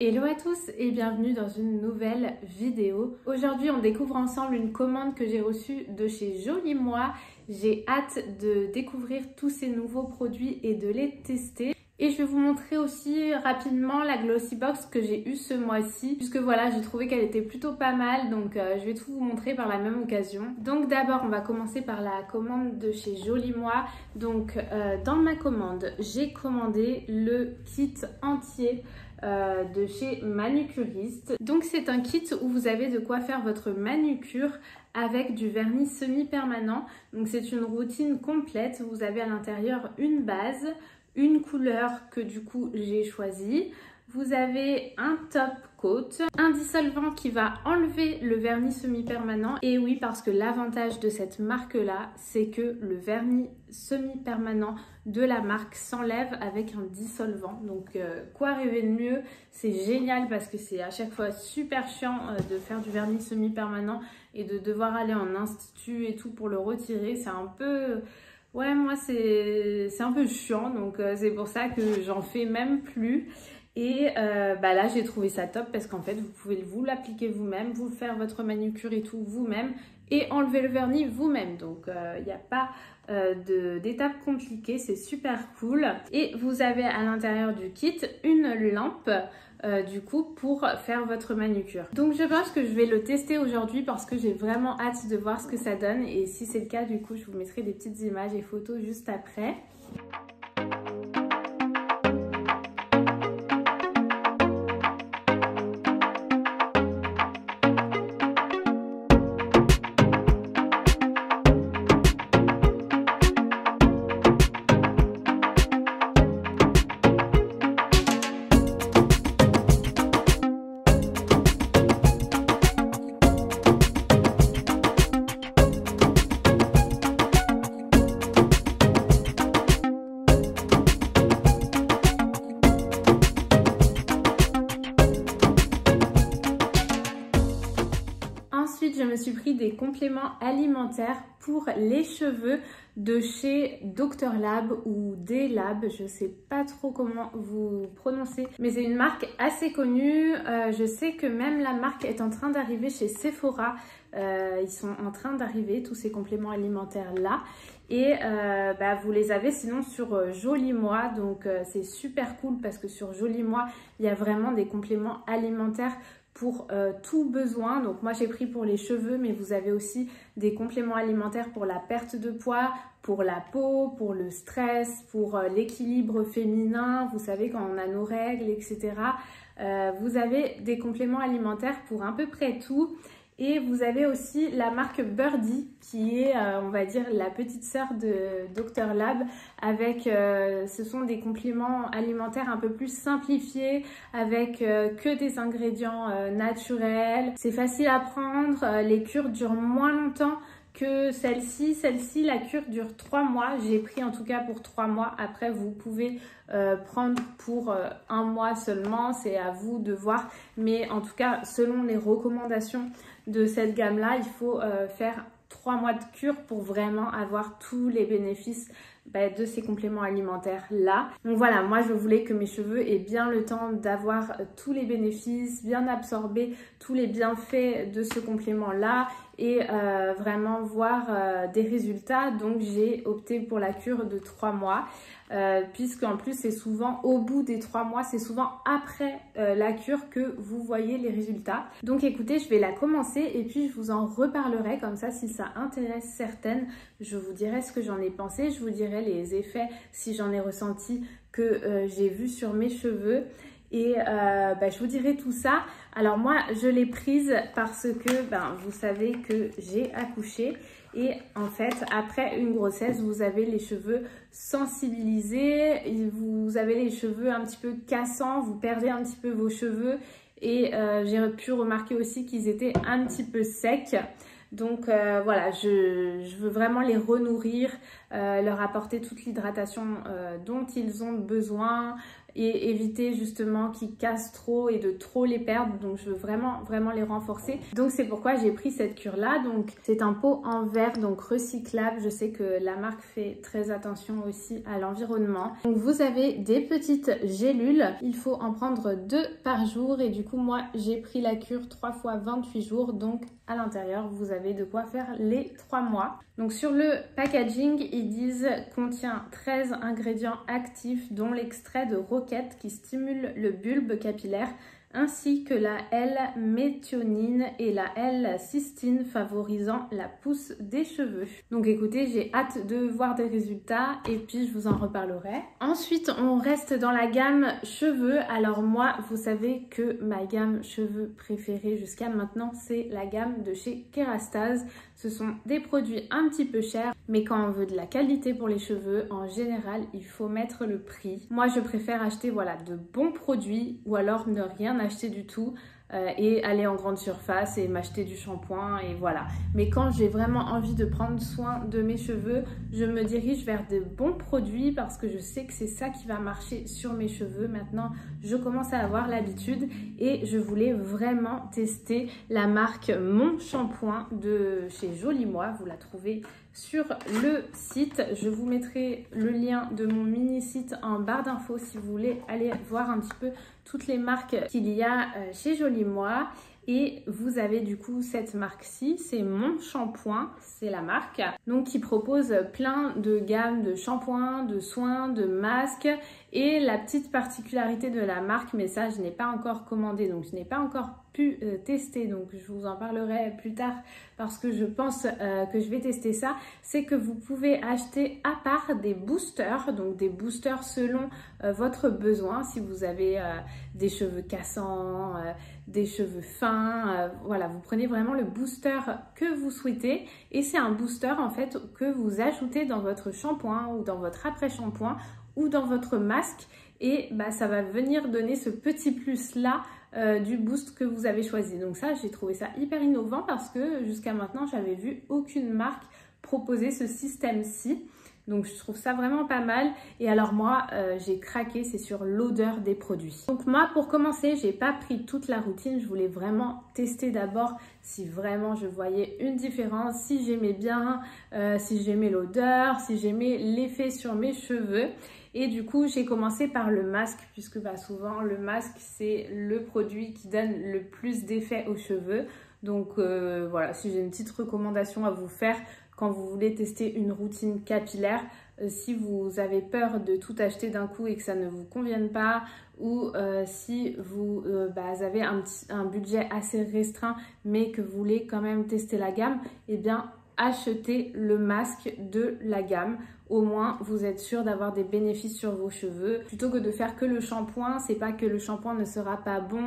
Hello à tous et bienvenue dans une nouvelle vidéo. Aujourd'hui on découvre ensemble une commande que j'ai reçue de chez Joli Moi. J'ai hâte de découvrir tous ces nouveaux produits et de les tester. Et je vais vous montrer aussi rapidement la Glossy Box que j'ai eue ce mois-ci. Puisque voilà, j'ai trouvé qu'elle était plutôt pas mal. Donc je vais tout vous montrer par la même occasion. Donc d'abord, on va commencer par la commande de chez Joli Moi. Donc dans ma commande, j'ai commandé le kit entier de chez Manucuriste. Donc c'est un kit où vous avez de quoi faire votre manucure avec du vernis semi-permanent. Donc c'est une routine complète. Vous avez à l'intérieur une base, une couleur que du coup j'ai choisie. Vous avez un top coat, un dissolvant qui va enlever le vernis semi-permanent. Et oui, parce que l'avantage de cette marque-là, c'est que le vernis semi-permanent de la marque s'enlève avec un dissolvant. Donc quoi rêver de mieux? C'est génial parce que c'est à chaque fois super chiant de faire du vernis semi-permanent et de devoir aller en institut et tout pour le retirer. C'est un peu... Ouais, moi c'est un peu chiant, donc c'est pour ça que j'en fais même plus. Et là j'ai trouvé ça top parce qu'en fait vous pouvez vous l'appliquer vous-même, vous faire votre manucure et tout vous-même et enlever le vernis vous-même. Donc il n'y a pas d'étapes compliquées, c'est super cool. Et vous avez à l'intérieur du kit une lampe du coup pour faire votre manucure. Donc je pense que je vais le tester aujourd'hui parce que j'ai vraiment hâte de voir ce que ça donne. Et si c'est le cas, du coup je vous mettrai des petites images et photos juste après. Ensuite, je me suis pris des compléments alimentaires pour les cheveux de chez Dr Lab ou D-Lab, je sais pas trop comment vous prononcez, mais c'est une marque assez connue. Je sais que même la marque est en train d'arriver chez Sephora. Ils sont en train d'arriver, tous ces compléments alimentaires là. Et vous les avez sinon sur Joli Moi, donc c'est super cool parce que sur Joli Moi, il y a vraiment des compléments alimentaires pour tout besoin. Donc moi j'ai pris pour les cheveux, mais vous avez aussi des compléments alimentaires pour la perte de poids, pour la peau, pour le stress, pour l'équilibre féminin, vous savez quand on a nos règles, etc. Vous avez des compléments alimentaires pour à peu près tout. Et vous avez aussi la marque Birdie qui est, on va dire, la petite sœur de Dr Lab avec, ce sont des compléments alimentaires un peu plus simplifiés avec que des ingrédients naturels. C'est facile à prendre, les cures durent moins longtemps que celle-ci. Celle-ci, la cure dure 3 mois. J'ai pris en tout cas pour 3 mois. Après, vous pouvez prendre pour 1 mois seulement. C'est à vous de voir. Mais en tout cas, selon les recommandations de cette gamme-là, il faut faire 3 mois de cure pour vraiment avoir tous les bénéfices de ces compléments alimentaires là. Donc voilà, moi je voulais que mes cheveux aient bien le temps d'avoir tous les bénéfices, bien absorber tous les bienfaits de ce complément là et vraiment voir des résultats. Donc j'ai opté pour la cure de 3 mois puisque en plus c'est souvent au bout des 3 mois, c'est souvent après la cure que vous voyez les résultats. Donc écoutez, je vais la commencer et puis je vous en reparlerai, comme ça si ça intéresse certaines, je vous dirai ce que j'en ai pensé, je vous dirai les effets si j'en ai ressenti que j'ai vu sur mes cheveux. Et je vous dirai tout ça. Alors moi je l'ai prise parce que vous savez que j'ai accouché. Et en fait, après une grossesse, vous avez les cheveux sensibilisés, vous avez les cheveux un petit peu cassants, vous perdez un petit peu vos cheveux. Et j'ai pu remarquer aussi qu'ils étaient un petit peu secs. Donc voilà, je veux vraiment les renourrir, leur apporter toute l'hydratation dont ils ont besoin. et éviter justement qu'ils cassent trop et de trop les perdre. Donc je veux vraiment les renforcer. Donc c'est pourquoi j'ai pris cette cure là. Donc c'est un pot en verre, donc recyclable. Je sais que la marque fait très attention aussi à l'environnement. Donc vous avez des petites gélules. Il faut en prendre 2 par jour et du coup moi j'ai pris la cure 3 fois 28 jours. Donc à l'intérieur vous avez de quoi faire les 3 mois. Donc sur le packaging ils disent contient 13 ingrédients actifs dont l'extrait de roquette qui stimule le bulbe capillaire ainsi que la L-méthionine et la L-cystine favorisant la pousse des cheveux. Donc écoutez, j'ai hâte de voir des résultats et puis je vous en reparlerai. Ensuite, on reste dans la gamme cheveux. Alors moi, vous savez que ma gamme cheveux préférée jusqu'à maintenant, c'est la gamme de chez Kerastase. Ce sont des produits un petit peu chers, mais quand on veut de la qualité pour les cheveux, en général, il faut mettre le prix. Moi, je préfère acheter voilà, de bons produits ou alors ne rien acheter du tout et aller en grande surface et m'acheter du shampoing et voilà. Mais quand j'ai vraiment envie de prendre soin de mes cheveux, je me dirige vers de bons produits parce que je sais que c'est ça qui va marcher sur mes cheveux. Maintenant, je commence à avoir l'habitude et je voulais vraiment tester la marque Mon Shampoing de chez Joli Moi. Vous la trouvez sur le site. Je vous mettrai le lien de mon mini site en barre d'infos si vous voulez aller voir un petit peu toutes les marques qu'il y a chez Joli Moi. Et vous avez du coup cette marque-ci, c'est Mon Shampoing, c'est la marque. Donc qui propose plein de gammes de shampoings, de soins, de masques. Et la petite particularité de la marque, mais ça je n'ai pas encore commandé, donc je n'ai pas encore pu tester, donc je vous en parlerai plus tard parce que je pense que je vais tester ça, c'est que vous pouvez acheter à part des boosters, donc des boosters selon votre besoin, si vous avez des cheveux cassants, des cheveux fins, voilà, vous prenez vraiment le booster que vous souhaitez et c'est un booster en fait que vous ajoutez dans votre shampoing ou dans votre après-shampoing ou dans votre masque et bah, ça va venir donner ce petit plus là du boost que vous avez choisi. Donc ça, j'ai trouvé ça hyper innovant parce que jusqu'à maintenant, j'avais vu aucune marque proposer ce système-ci. Donc je trouve ça vraiment pas mal. Et alors moi, j'ai craqué, c'est sur l'odeur des produits. Donc moi, pour commencer, j'ai pas pris toute la routine. Je voulais vraiment tester d'abord si vraiment je voyais une différence, si j'aimais bien, si j'aimais l'odeur, si j'aimais l'effet sur mes cheveux. Et du coup, j'ai commencé par le masque puisque bah, souvent, le masque, c'est le produit qui donne le plus d'effet aux cheveux. Donc voilà, si j'ai une petite recommandation à vous faire, quand vous voulez tester une routine capillaire, si vous avez peur de tout acheter d'un coup et que ça ne vous convienne pas ou si vous avez un budget assez restreint mais que vous voulez quand même tester la gamme, eh bien achetez le masque de la gamme. Au moins, vous êtes sûr d'avoir des bénéfices sur vos cheveux. Plutôt que de faire que le shampoing, c'est pas que le shampoing ne sera pas bon,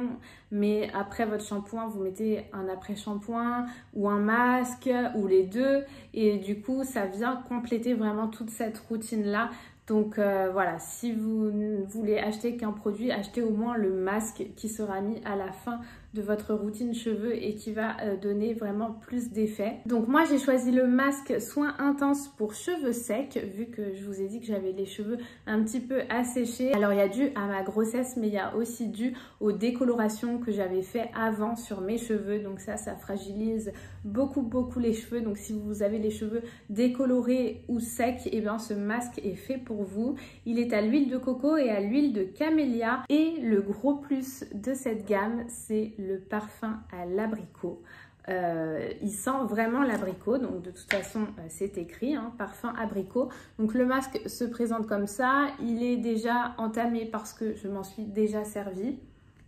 mais après votre shampoing, vous mettez un après-shampoing ou un masque ou les deux. Et du coup, ça vient compléter vraiment toute cette routine-là. Donc voilà, si vous voulez acheter qu'un produit, achetez au moins le masque qui sera mis à la fin de votre routine cheveux et qui va donner vraiment plus d'effet. Donc moi j'ai choisi le masque soin intense pour cheveux secs vu que je vous ai dit que j'avais les cheveux un petit peu asséchés. Alors il y a dû à ma grossesse mais il y a aussi dû aux décolorations que j'avais fait avant sur mes cheveux. Donc ça fragilise beaucoup les cheveux. Donc si vous avez les cheveux décolorés ou secs, et bien ce masque est fait pour vous. Il est à l'huile de coco et à l'huile de camélia et le gros plus de cette gamme c'est le parfum à l'abricot. Il sent vraiment l'abricot, donc de toute façon c'est écrit, hein, parfum abricot. Donc le masque se présente comme ça, il est déjà entamé parce que je m'en suis déjà servi.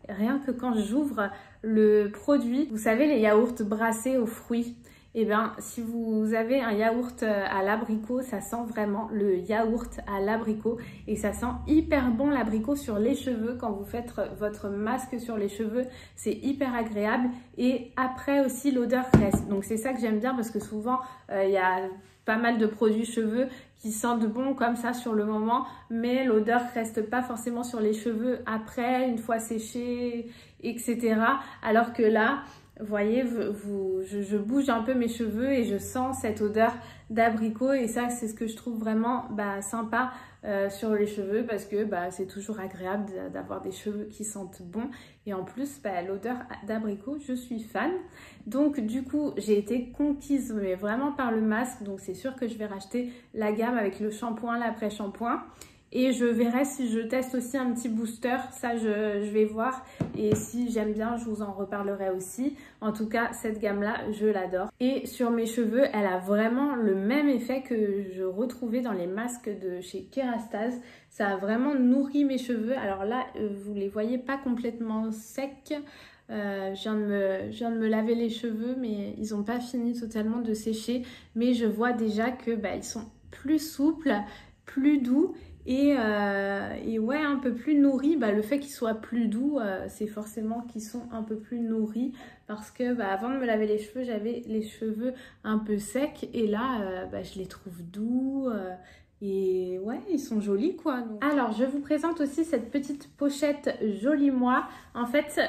Rien que quand j'ouvre le produit, vous savez les yaourts brassés aux fruits, et bien si vous avez un yaourt à l'abricot, ça sent vraiment le yaourt à l'abricot et ça sent hyper bon l'abricot sur les cheveux. Quand vous faites votre masque sur les cheveux, c'est hyper agréable et après aussi l'odeur reste. Donc c'est ça que j'aime bien parce que souvent il y a pas mal de produits cheveux qui sentent bon comme ça sur le moment, mais l'odeur reste pas forcément sur les cheveux après, une fois séchés, etc. Alors que là, Vous voyez, je bouge un peu mes cheveux et je sens cette odeur d'abricot et ça c'est ce que je trouve vraiment sympa sur les cheveux parce que c'est toujours agréable d'avoir des cheveux qui sentent bon et en plus l'odeur d'abricot, je suis fan. Donc du coup j'ai été conquise mais vraiment par le masque, donc c'est sûr que je vais racheter la gamme avec le shampoing, l'après-shampoing. Et je verrai si je teste aussi un petit booster, ça je vais voir. Et si j'aime bien, je vous en reparlerai aussi. En tout cas, cette gamme-là, je l'adore. Et sur mes cheveux, elle a vraiment le même effet que je retrouvais dans les masques de chez Kerastase. Ça a vraiment nourri mes cheveux. Alors là, vous les voyez pas complètement secs. Je viens de me laver les cheveux, mais ils n'ont pas fini totalement de sécher. Mais je vois déjà que ils sont plus souples, plus doux. Et ouais, un peu plus nourris. Le fait qu'ils soient plus doux, c'est forcément qu'ils sont un peu plus nourris parce que avant de me laver les cheveux, j'avais les cheveux un peu secs et là, je les trouve doux et ouais, ils sont jolis quoi. Donc. Alors, je vous présente aussi cette petite pochette Jolie Moi. En fait,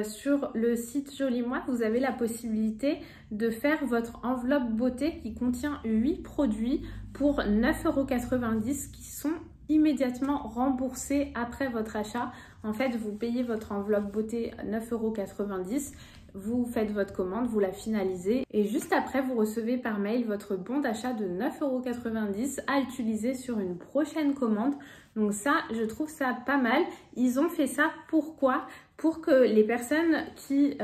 sur le site Jolie Moi, vous avez la possibilité de faire votre enveloppe beauté qui contient 8 produits pour 9,90 € qui sont immédiatement remboursé après votre achat. En fait, vous payez votre enveloppe beauté 9,90 €, vous faites votre commande, vous la finalisez et juste après, vous recevez par mail votre bon d'achat de 9,90 € à utiliser sur une prochaine commande. Donc ça, je trouve ça pas mal. Ils ont fait ça pourquoi? Pour que les personnes qui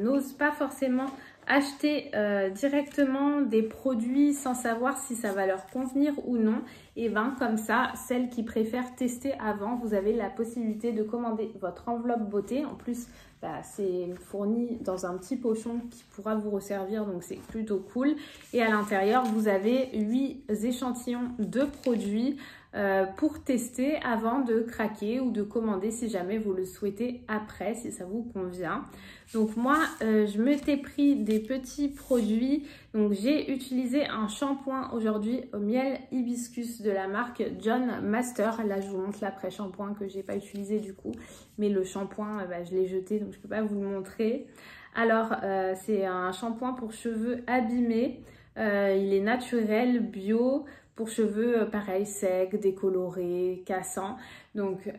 n'osent pas forcément acheter directement des produits sans savoir si ça va leur convenir ou non, et comme ça, celles qui préfèrent tester avant, vous avez la possibilité de commander votre enveloppe beauté. En plus, c'est fourni dans un petit pochon qui pourra vous resservir, donc c'est plutôt cool. Et à l'intérieur, vous avez 8 échantillons de produits pour tester avant de craquer ou de commander si jamais vous le souhaitez après, si ça vous convient. Donc moi, je m'étais pris des petits produits. Donc j'ai utilisé un shampoing aujourd'hui au miel hibiscus de la marque John Master. Là, je vous montre l'après-shampoing que j'ai pas utilisé du coup. Mais le shampoing, je l'ai jeté, donc je peux pas vous le montrer. Alors, c'est un shampoing pour cheveux abîmés. Il est naturel, bio, pour cheveux pareil, secs, décolorés, cassants. Donc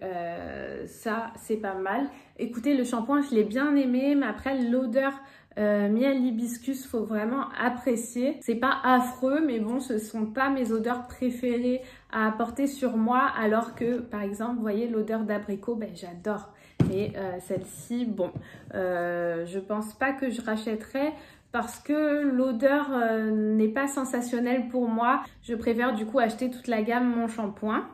ça, c'est pas mal. Écoutez, le shampoing, je l'ai bien aimé, mais après l'odeur miel hibiscus, faut vraiment apprécier. C'est pas affreux, mais bon, ce sont pas mes odeurs préférées à apporter sur moi, alors que par exemple, vous voyez l'odeur d'abricot, j'adore. Et celle-ci, bon, je pense pas que je rachèterai parce que l'odeur n'est pas sensationnelle pour moi. Je préfère du coup acheter toute la gamme Mon Shampoing.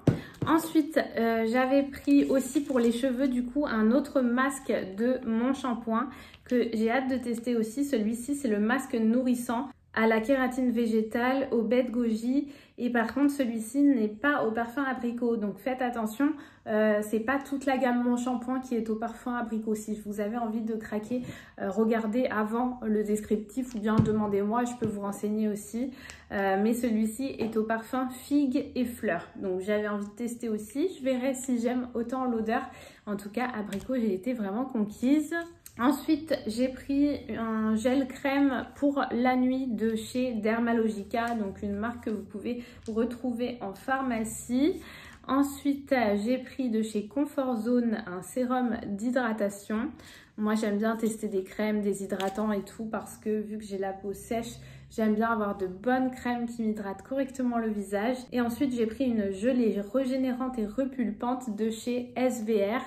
Ensuite, j'avais pris aussi pour les cheveux du coup un autre masque de Mon Shampoing que j'ai hâte de tester aussi. Celui-ci, c'est le masque nourrissant à la kératine végétale, au baie de goji. Et par contre, celui-ci n'est pas au parfum abricot. Donc faites attention, c'est pas toute la gamme Mon Shampoing qui est au parfum abricot. Si vous avez envie de craquer, regardez avant le descriptif ou bien demandez-moi, je peux vous renseigner aussi. Mais celui-ci est au parfum figue et fleurs. Donc j'avais envie de tester aussi. Je verrai si j'aime autant l'odeur. En tout cas, abricot, j'ai été vraiment conquise. Ensuite, j'ai pris un gel crème pour la nuit de chez Dermalogica, donc une marque que vous pouvez retrouver en pharmacie. Ensuite, j'ai pris de chez Comfort Zone un sérum d'hydratation. Moi, j'aime bien tester des crèmes, des hydratants et tout parce que vu que j'ai la peau sèche, j'aime bien avoir de bonnes crèmes qui m'hydratent correctement le visage. Et ensuite, j'ai pris une gelée régénérante et repulpante de chez SVR.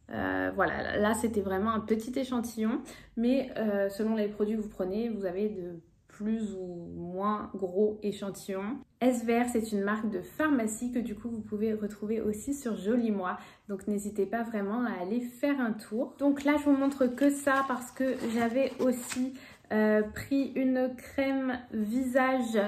Voilà, là c'était vraiment un petit échantillon, mais selon les produits que vous prenez, vous avez de plus ou moins gros échantillons. SVR, c'est une marque de pharmacie que du coup vous pouvez retrouver aussi sur Jolie Moi, donc n'hésitez pas vraiment à aller faire un tour. Donc là je vous montre que ça parce que j'avais aussi pris une crème visage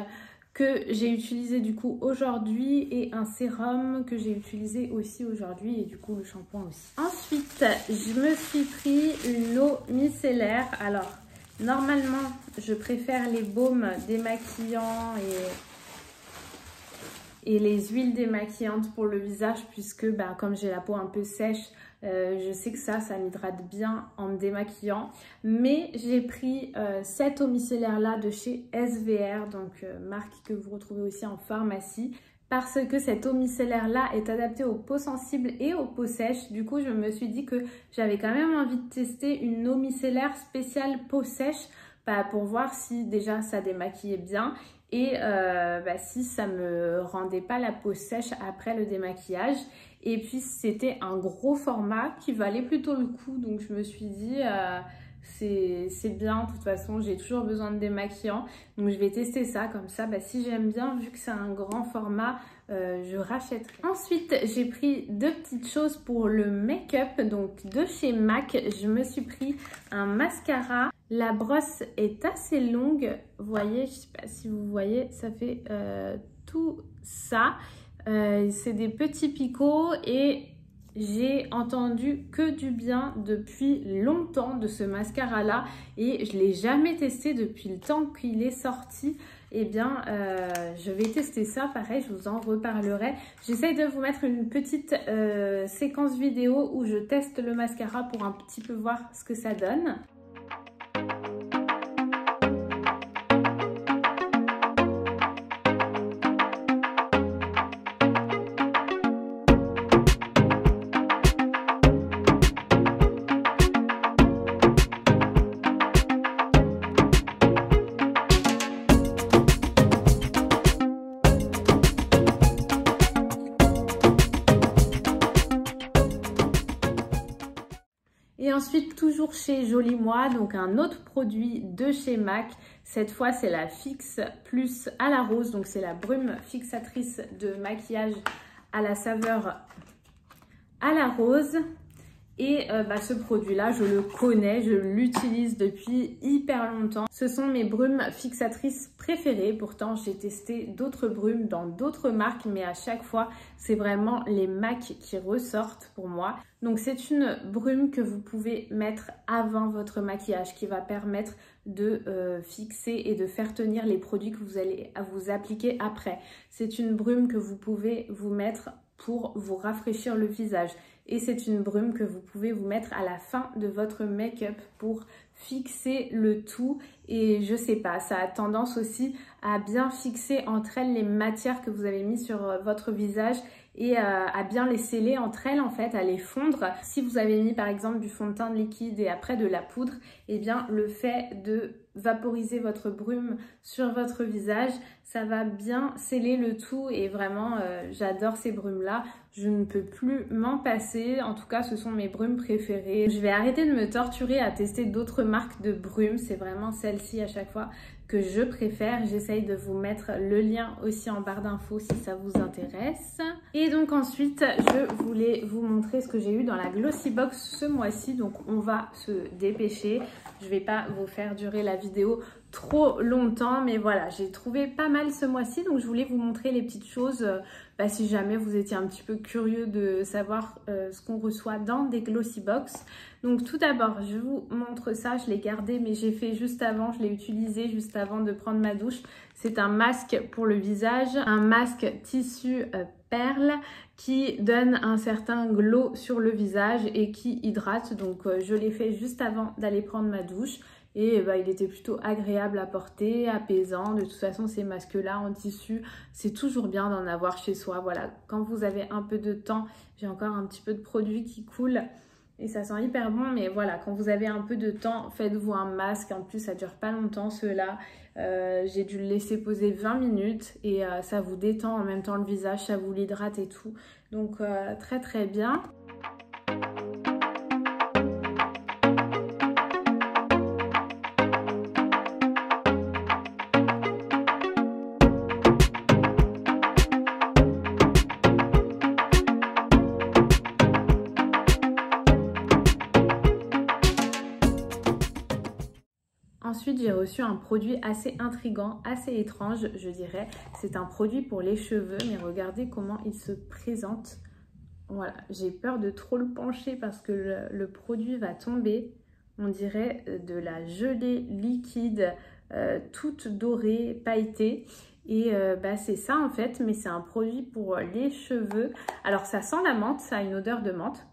que j'ai utilisé du coup aujourd'hui et un sérum que j'ai utilisé aussi aujourd'hui et du coup le shampoing aussi. Ensuite, je me suis pris une eau micellaire. Alors, normalement, je préfère les baumes démaquillants et les huiles démaquillantes pour le visage puisque comme j'ai la peau un peu sèche, Je sais que ça m'hydrate bien en me démaquillant. Mais j'ai pris cette eau micellaire là de chez SVR, donc marque que vous retrouvez aussi en pharmacie. Parce que cette eau micellaire là est adaptée aux peaux sensibles et aux peaux sèches. Du coup, je me suis dit que j'avais quand même envie de tester une eau micellaire spéciale peau sèche pour voir si déjà ça démaquillait bien et si ça me rendait pas la peau sèche après le démaquillage. Et puis c'était un gros format qui valait plutôt le coup, donc je me suis dit c'est bien, de toute façon j'ai toujours besoin de démaquillant, donc je vais tester ça. Comme ça si j'aime bien, vu que c'est un grand format, je rachèterai. Ensuite j'ai pris deux petites choses pour le make-up, donc de chez MAC. Je me suis pris un mascara. La brosse est assez longue, vous voyez, je sais pas si vous voyez, ça fait tout ça. C'est des petits picots et j'ai entendu que du bien depuis longtemps de ce mascara là et je ne l'ai jamais testé depuis le temps qu'il est sorti. Eh bien, je vais tester ça, pareil, je vous en reparlerai. J'essaye de vous mettre une petite séquence vidéo où je teste le mascara pour un petit peu voir ce que ça donne. Et ensuite, toujours chez Joli Moi, donc un autre produit de chez MAC. Cette fois, c'est la Fix Plus à la rose. Donc, c'est la brume fixatrice de maquillage à la saveur à la rose. Et ce produit-là, je le connais, je l'utilise depuis hyper longtemps. Ce sont mes brumes fixatrices préférées. Pourtant, j'ai testé d'autres brumes dans d'autres marques, mais à chaque fois, c'est vraiment les MAC qui ressortent pour moi. Donc, c'est une brume que vous pouvez mettre avant votre maquillage, qui va permettre de fixer et de faire tenir les produits que vous allez vous appliquer après. C'est une brume que vous pouvez vous mettre pour vous rafraîchir le visage. Et c'est une brume que vous pouvez vous mettre à la fin de votre make-up pour fixer le tout. Et je sais pas, ça a tendance aussi à bien fixer entre elles les matières que vous avez mis sur votre visage et à bien les sceller entre elles, en fait, à les fondre. Si vous avez mis par exemple du fond de teint liquide et après de la poudre, eh bien le fait de vaporiser votre brume sur votre visage, ça va bien sceller le tout. Et vraiment j'adore ces brumes là, je ne peux plus m'en passer. En tout cas, ce sont mes brumes préférées. Je vais arrêter de me torturer à tester d'autres marques de brumes, c'est vraiment celle-ci à chaque fois que je préfère. J'essaye de vous mettre le lien aussi en barre d'infos si ça vous intéresse. Et donc ensuite, je voulais vous montrer ce que j'ai eu dans la Glossy Box ce mois-ci. Donc on va se dépêcher. Je vais pas vous faire durer la vidéo trop longtemps, mais voilà, j'ai trouvé pas mal ce mois-ci, donc je voulais vous montrer les petites choses si jamais vous étiez un petit peu curieux de savoir ce qu'on reçoit dans des Glossy Box. Donc tout d'abord, je vous montre ça, je l'ai gardé, mais j'ai fait juste avant, je l'ai utilisé juste avant de prendre ma douche. C'est un masque pour le visage, un masque tissu perle qui donne un certain glow sur le visage et qui hydrate. Donc je l'ai fait juste avant d'aller prendre ma douche. Et il était plutôt agréable à porter, apaisant. De toute façon, ces masques-là en tissu, c'est toujours bien d'en avoir chez soi. Voilà, quand vous avez un peu de temps, j'ai encore un petit peu de produit qui coule et ça sent hyper bon. Mais voilà, quand vous avez un peu de temps, faites-vous un masque. En plus, ça dure pas longtemps, ceux-là. J'ai dû le laisser poser 20 minutes et ça vous détend en même temps le visage, ça vous l'hydrate et tout. Donc, très très bien. Ensuite, j'ai reçu un produit assez intriguant, assez étrange, je dirais. C'est un produit pour les cheveux, mais regardez comment il se présente. Voilà, j'ai peur de trop le pencher parce que le produit va tomber. On dirait de la gelée liquide, toute dorée, pailletée. Et c'est ça en fait, mais c'est un produit pour les cheveux. Alors ça sent la menthe, ça a une odeur de menthe.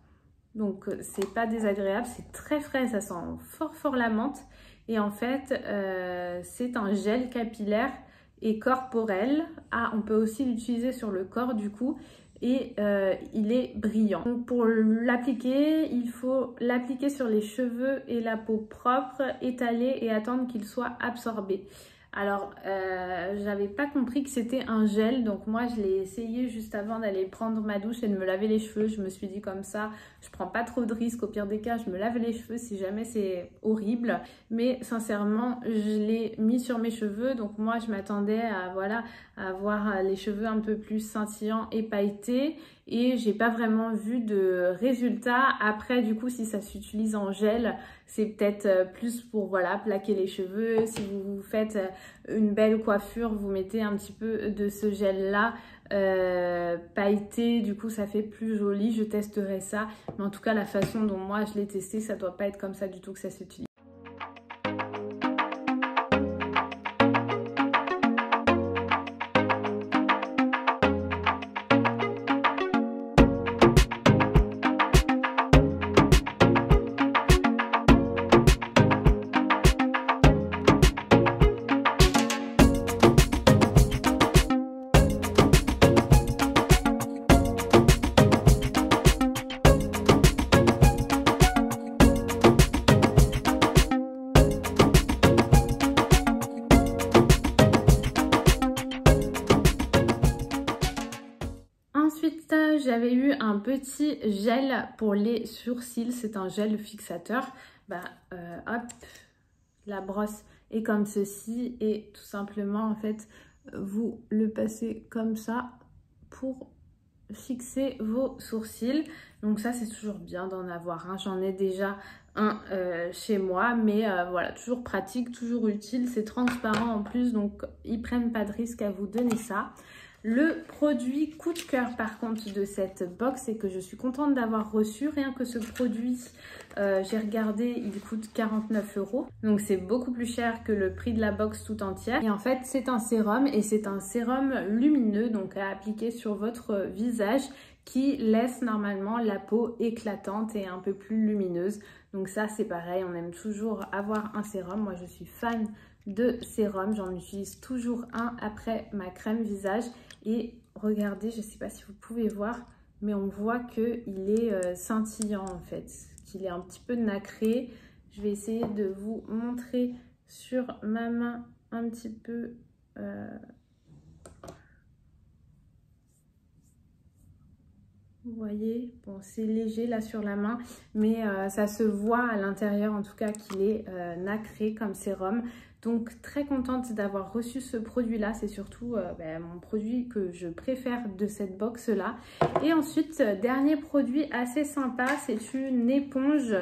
Donc c'est pas désagréable, c'est très frais, ça sent fort la menthe. Et en fait, c'est un gel capillaire et corporel. Ah, on peut aussi l'utiliser sur le corps du coup. Et il est brillant. Donc pour l'appliquer, il faut l'appliquer sur les cheveux et la peau propre, étaler et attendre qu'il soit absorbé. Alors, j'avais pas compris que c'était un gel, donc moi je l'ai essayé juste avant d'aller prendre ma douche et de me laver les cheveux. Je me suis dit comme ça, je prends pas trop de risques, au pire des cas, je me lave les cheveux si jamais c'est horrible. Mais sincèrement, je l'ai mis sur mes cheveux, donc moi je m'attendais à, voilà, à avoir les cheveux un peu plus scintillants et pailletés. Et j'ai pas vraiment vu de résultat. Après, du coup, si ça s'utilise en gel, c'est peut-être plus pour, voilà, plaquer les cheveux. Si vous faites une belle coiffure, vous mettez un petit peu de ce gel-là pailleté. Du coup, ça fait plus joli. Je testerai ça. Mais en tout cas, la façon dont moi, je l'ai testé, ça doit pas être comme ça du tout que ça s'utilise. Ensuite, j'avais eu un petit gel pour les sourcils. C'est un gel fixateur. Hop, la brosse est comme ceci. Et tout simplement, en fait, vous le passez comme ça pour fixer vos sourcils. Donc ça, c'est toujours bien d'en avoir un. J'en ai déjà un chez moi. Mais voilà, toujours pratique, toujours utile. C'est transparent en plus. Donc, ils prennent pas de risque à vous donner ça. Le produit coup de cœur par contre de cette box et que je suis contente d'avoir reçu, rien que ce produit, j'ai regardé, il coûte 49 €. Donc c'est beaucoup plus cher que le prix de la box tout entière. Et en fait c'est un sérum et c'est un sérum lumineux donc à appliquer sur votre visage qui laisse normalement la peau éclatante et un peu plus lumineuse. Donc ça c'est pareil, on aime toujours avoir un sérum. Moi je suis fan de sérum, j'en utilise toujours un après ma crème visage. Et regardez, je ne sais pas si vous pouvez voir, mais on voit qu'il est scintillant en fait, qu'il est un petit peu nacré. Je vais essayer de vous montrer sur ma main un petit peu. Vous voyez, bon c'est léger là sur la main, mais ça se voit à l'intérieur en tout cas qu'il est nacré comme sérum. Donc très contente d'avoir reçu ce produit là, c'est surtout mon produit que je préfère de cette box là. Et ensuite, dernier produit assez sympa, c'est une éponge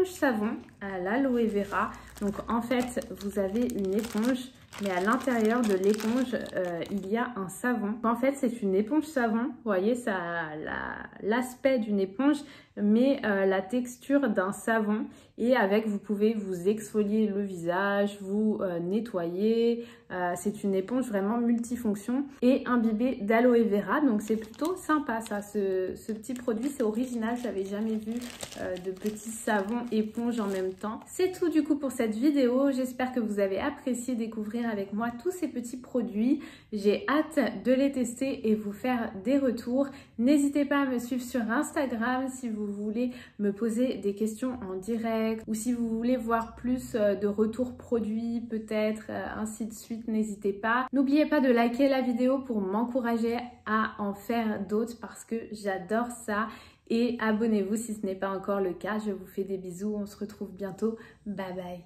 savon à l'aloe vera. Donc en fait vous avez une éponge, mais à l'intérieur de l'éponge il y a un savon. En fait c'est une éponge savon, vous voyez ça a l'aspect d'une éponge mais la texture d'un savon. Et avec vous pouvez vous exfolier le visage, vous nettoyer. C'est une éponge vraiment multifonction et imbibée d'aloe vera. Donc c'est plutôt sympa ça, ce petit produit, c'est original. J'avais jamais vu de petits savons éponges en même temps. C'est tout du coup pour cette vidéo. J'espère que vous avez apprécié découvrir avec moi tous ces petits produits. J'ai hâte de les tester et vous faire des retours. N'hésitez pas à me suivre sur Instagram si vous voulez me poser des questions en direct ou si vous voulez voir plus de retours produits peut-être, ainsi de suite, n'hésitez pas. N'oubliez pas de liker la vidéo pour m'encourager à en faire d'autres parce que j'adore ça. Et abonnez-vous si ce n'est pas encore le cas. Je vous fais des bisous, on se retrouve bientôt. Bye bye.